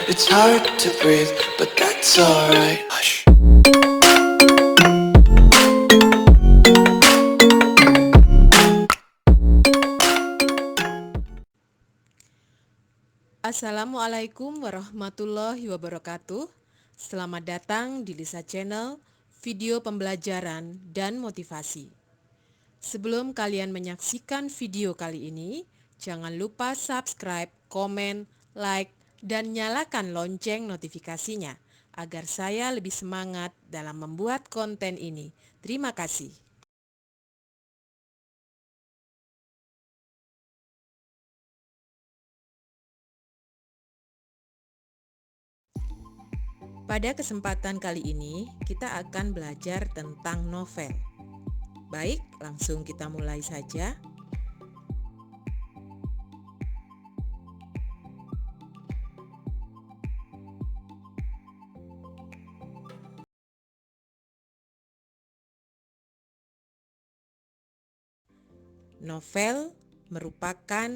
It's hard to breathe, but that's alright. Hush. Assalamualaikum warahmatullahi wabarakatuh. Selamat datang di Lisa Channel, video pembelajaran dan motivasi. Sebelum kalian menyaksikan video kali ini, jangan lupa subscribe, komen, like, dan nyalakan lonceng notifikasinya agar saya lebih semangat dalam membuat konten ini. Terima kasih. Pada kesempatan kali ini, kita akan belajar tentang novel. Baik, langsung kita mulai saja. Novel merupakan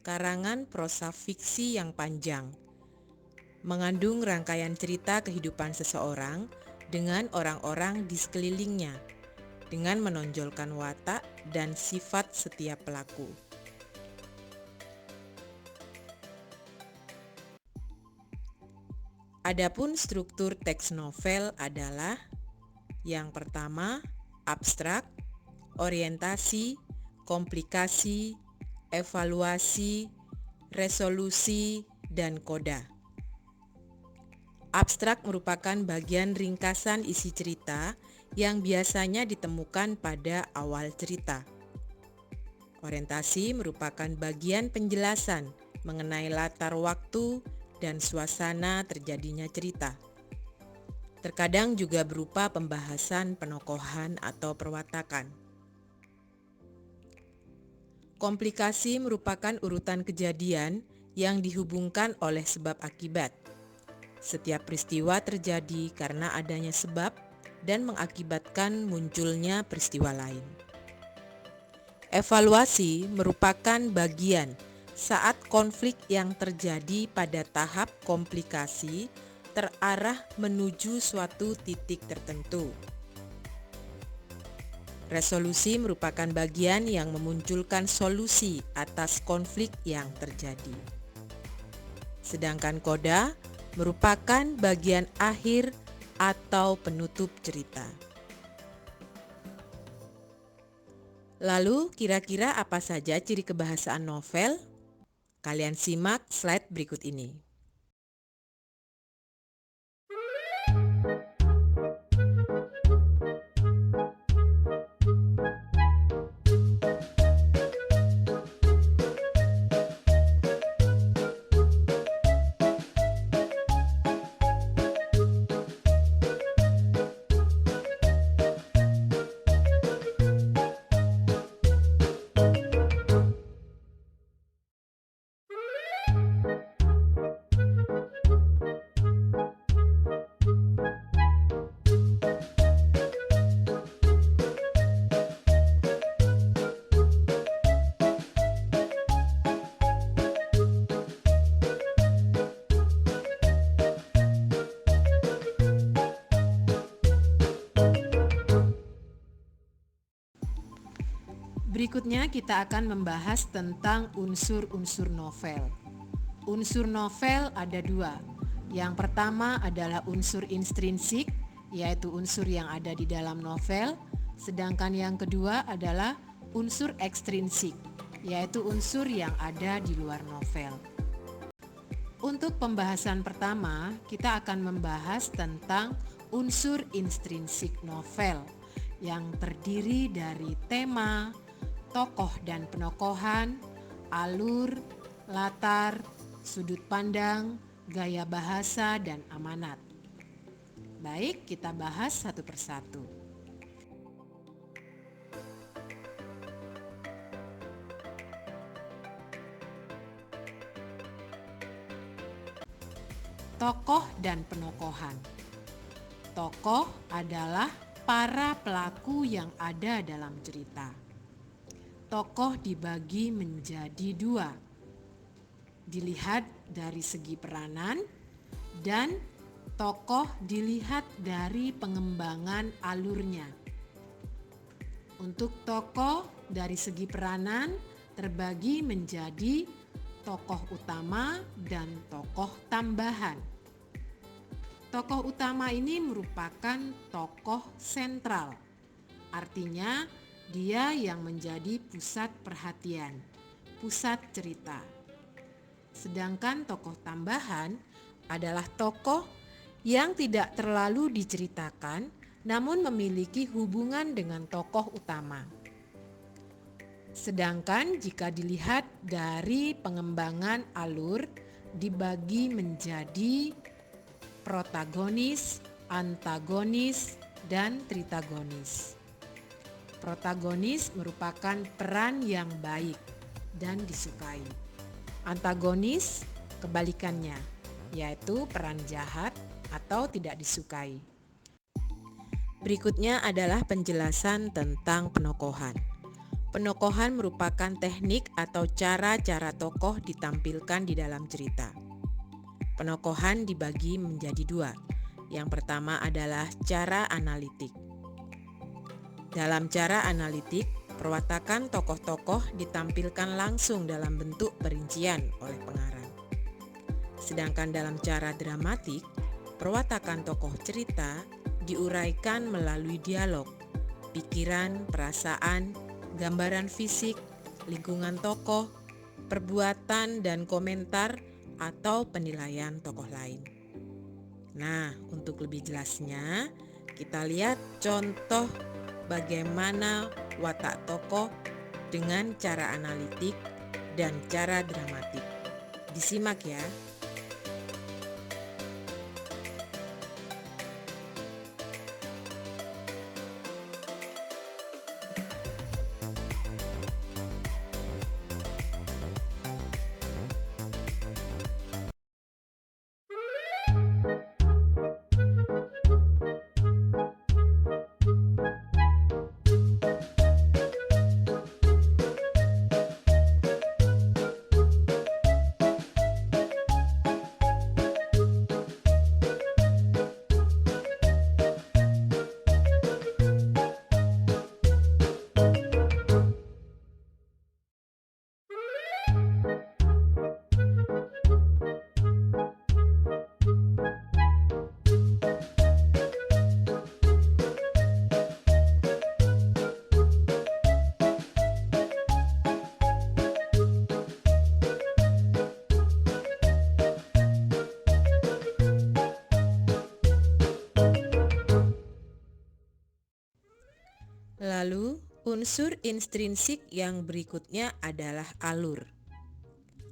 karangan prosa fiksi yang panjang, mengandung rangkaian cerita kehidupan seseorang dengan orang-orang di sekelilingnya, dengan menonjolkan watak dan sifat setiap pelaku. Adapun struktur teks novel adalah: yang pertama, abstrak, orientasi, komplikasi, evaluasi, resolusi, dan koda. Abstrak merupakan bagian ringkasan isi cerita yang biasanya ditemukan pada awal cerita. Orientasi merupakan bagian penjelasan mengenai latar waktu dan suasana terjadinya cerita. Terkadang juga berupa pembahasan penokohan atau perwatakan. Komplikasi merupakan urutan kejadian yang dihubungkan oleh sebab akibat. Setiap peristiwa terjadi karena adanya sebab dan mengakibatkan munculnya peristiwa lain. Evaluasi merupakan bagian saat konflik yang terjadi pada tahap komplikasi terarah menuju suatu titik tertentu. Resolusi merupakan bagian yang memunculkan solusi atas konflik yang terjadi. Sedangkan koda merupakan bagian akhir atau penutup cerita. Lalu, kira-kira apa saja ciri kebahasaan novel? Kalian simak slide berikut ini. Berikutnya kita akan membahas tentang unsur-unsur novel. Unsur novel ada dua. Yang pertama adalah unsur intrinsik, yaitu unsur yang ada di dalam novel. Sedangkan yang kedua adalah unsur ekstrinsik, yaitu unsur yang ada di luar novel. Untuk pembahasan pertama, kita akan membahas tentang unsur intrinsik novel yang terdiri dari tema, tokoh dan penokohan, alur, latar, sudut pandang, gaya bahasa, dan amanat. Baik, kita bahas satu persatu. Tokoh dan penokohan. Tokoh adalah para pelaku yang ada dalam cerita. Tokoh dibagi menjadi dua. Dilihat dari segi peranan, dan tokoh dilihat dari pengembangan alurnya. Untuk tokoh dari segi peranan terbagi menjadi tokoh utama dan tokoh tambahan. Tokoh utama ini merupakan tokoh sentral, artinya dia yang menjadi pusat perhatian, pusat cerita. Sedangkan tokoh tambahan adalah tokoh yang tidak terlalu diceritakan namun memiliki hubungan dengan tokoh utama. Sedangkan jika dilihat dari pengembangan alur dibagi menjadi protagonis, antagonis, dan tritagonis. Protagonis merupakan peran yang baik dan disukai. Antagonis kebalikannya, yaitu peran jahat atau tidak disukai. Berikutnya adalah penjelasan tentang penokohan. Penokohan merupakan teknik atau cara-cara tokoh ditampilkan di dalam cerita. Penokohan dibagi menjadi dua. Yang pertama adalah cara analitik. Dalam cara analitik, perwatakan tokoh-tokoh ditampilkan langsung dalam bentuk perincian oleh pengarang. Sedangkan dalam cara dramatik, perwatakan tokoh cerita diuraikan melalui dialog, pikiran, perasaan, gambaran fisik, lingkungan tokoh, perbuatan dan komentar atau penilaian tokoh lain. Nah, untuk lebih jelasnya, kita lihat contoh bagaimana watak tokoh dengan cara analitik dan cara dramatik. Disimak ya. Lalu, unsur intrinsik yang berikutnya adalah alur.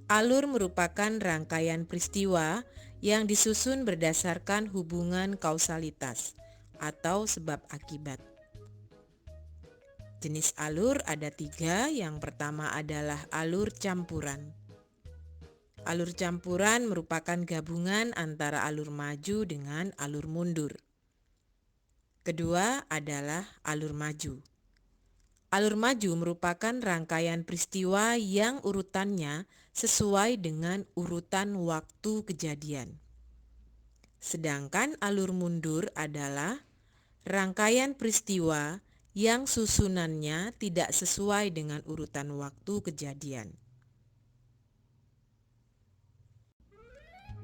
Alur merupakan rangkaian peristiwa yang disusun berdasarkan hubungan kausalitas atau sebab akibat. Jenis alur ada 3, yang pertama adalah alur campuran. Alur campuran merupakan gabungan antara alur maju dengan alur mundur. Kedua adalah alur maju. Alur maju merupakan rangkaian peristiwa yang urutannya sesuai dengan urutan waktu kejadian. Sedangkan alur mundur adalah rangkaian peristiwa yang susunannya tidak sesuai dengan urutan waktu kejadian.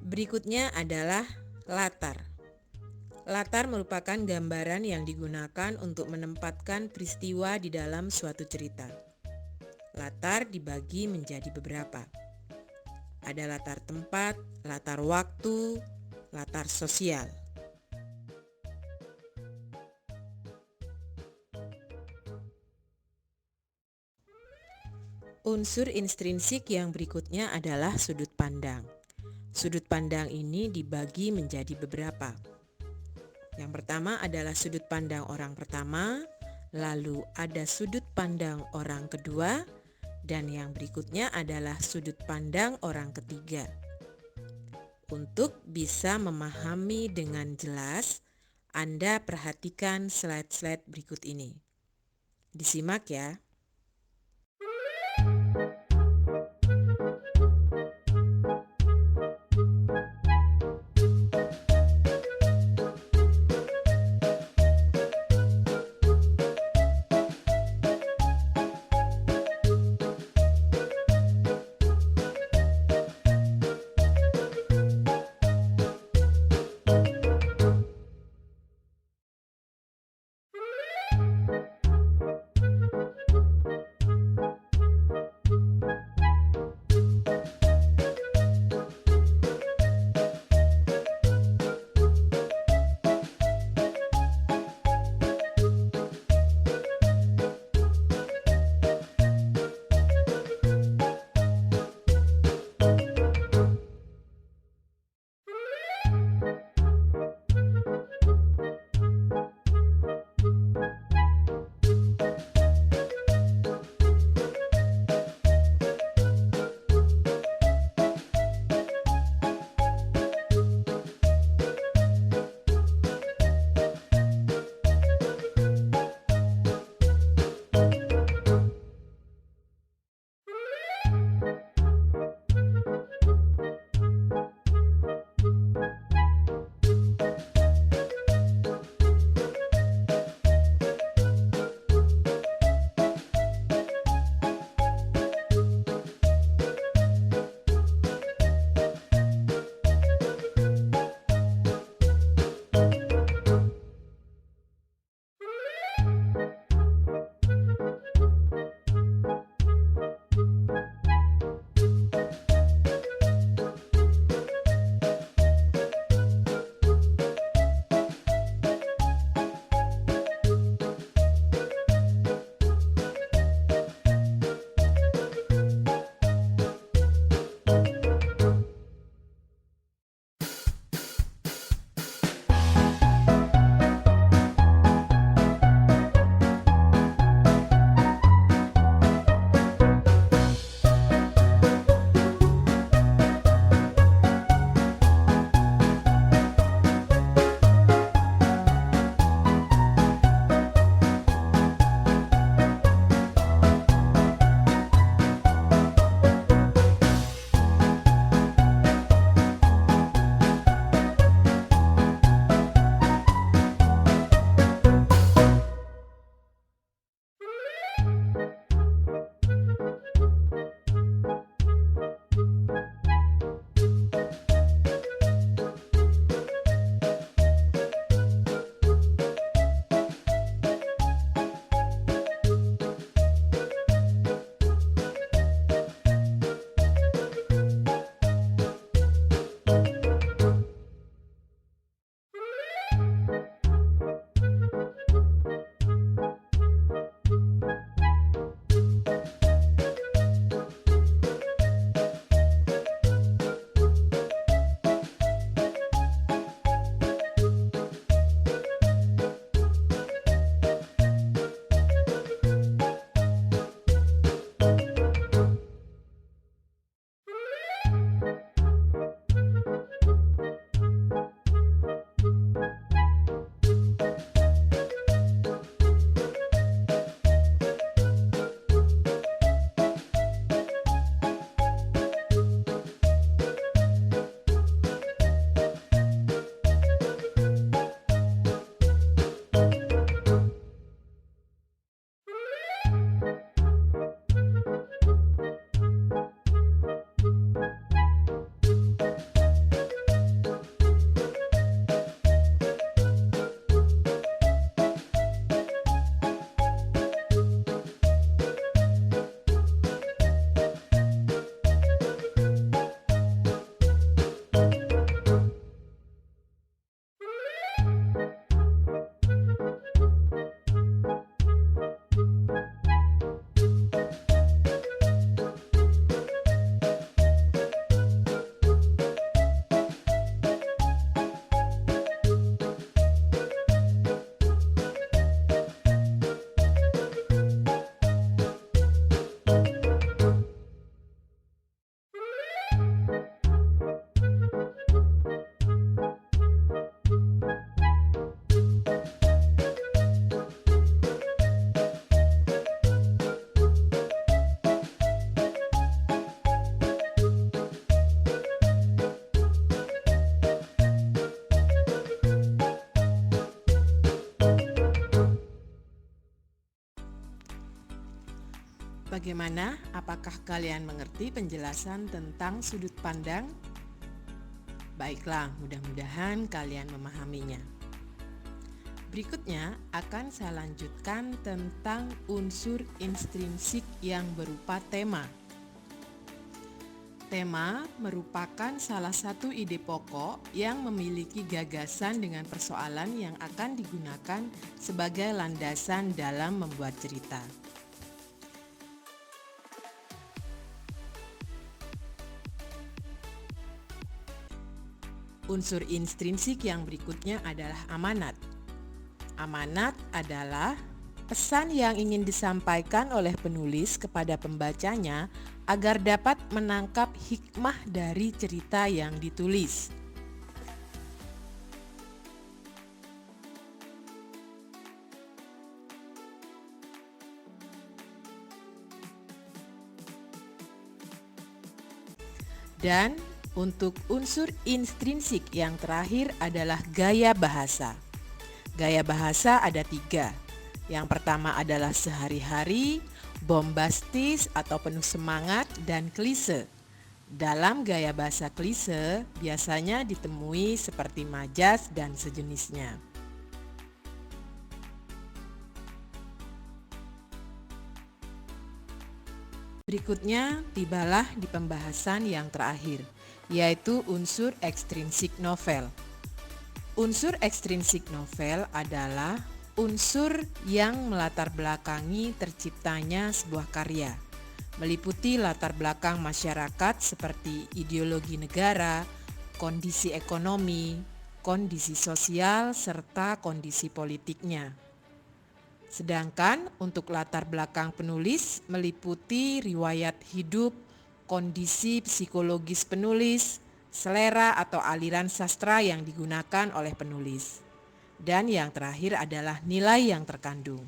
Berikutnya adalah latar. Latar merupakan gambaran yang digunakan untuk menempatkan peristiwa di dalam suatu cerita. Latar dibagi menjadi beberapa. Ada latar tempat, latar waktu, latar sosial. Unsur intrinsik yang berikutnya adalah sudut pandang. Sudut pandang ini dibagi menjadi beberapa. Yang pertama adalah sudut pandang orang pertama, lalu ada sudut pandang orang kedua, dan yang berikutnya adalah sudut pandang orang ketiga. Untuk bisa memahami dengan jelas, Anda perhatikan slide-slide berikut ini. Disimak ya. Bagaimana? Apakah kalian mengerti penjelasan tentang sudut pandang? Baiklah, mudah-mudahan kalian memahaminya. Berikutnya akan saya lanjutkan tentang unsur intrinsik yang berupa tema. Tema merupakan salah satu ide pokok yang memiliki gagasan dengan persoalan yang akan digunakan sebagai landasan dalam membuat cerita. Unsur intrinsik yang berikutnya adalah amanat. Amanat adalah pesan yang ingin disampaikan oleh penulis kepada pembacanya agar dapat menangkap hikmah dari cerita yang ditulis. Dan untuk unsur intrinsik yang terakhir adalah gaya bahasa. Gaya bahasa ada 3. Yang pertama adalah sehari-hari, bombastis atau penuh semangat, dan klise. Dalam gaya bahasa klise biasanya ditemui seperti majas dan sejenisnya. Berikutnya tibalah di pembahasan yang terakhir, yaitu unsur ekstrinsik novel. Unsur ekstrinsik novel adalah unsur yang melatar belakangi terciptanya sebuah karya, meliputi latar belakang masyarakat seperti ideologi negara, kondisi ekonomi, kondisi sosial, serta kondisi politiknya. Sedangkan untuk latar belakang penulis meliputi riwayat hidup, kondisi psikologis penulis, selera atau aliran sastra yang digunakan oleh penulis. Dan yang terakhir adalah nilai yang terkandung.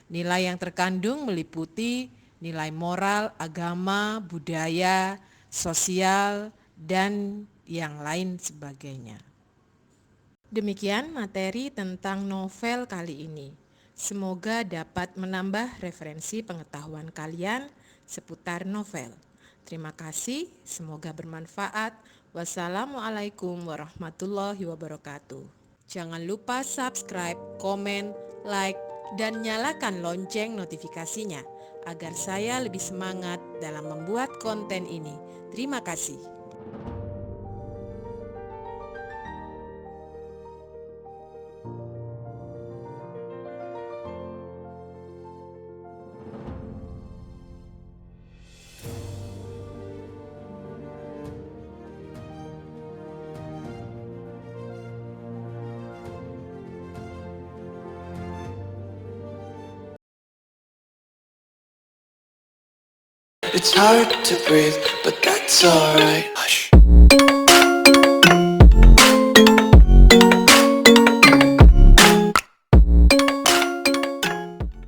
Nilai yang terkandung meliputi nilai moral, agama, budaya, sosial, dan yang lain sebagainya. Demikian materi tentang novel kali ini. Semoga dapat menambah referensi pengetahuan kalian seputar novel. Terima kasih, semoga bermanfaat. Wassalamualaikum warahmatullahi wabarakatuh. Jangan lupa subscribe, komen, like, dan nyalakan lonceng notifikasinya agar saya lebih semangat dalam membuat konten ini. Terima kasih. It's hard to breathe, but that's alright. Hush.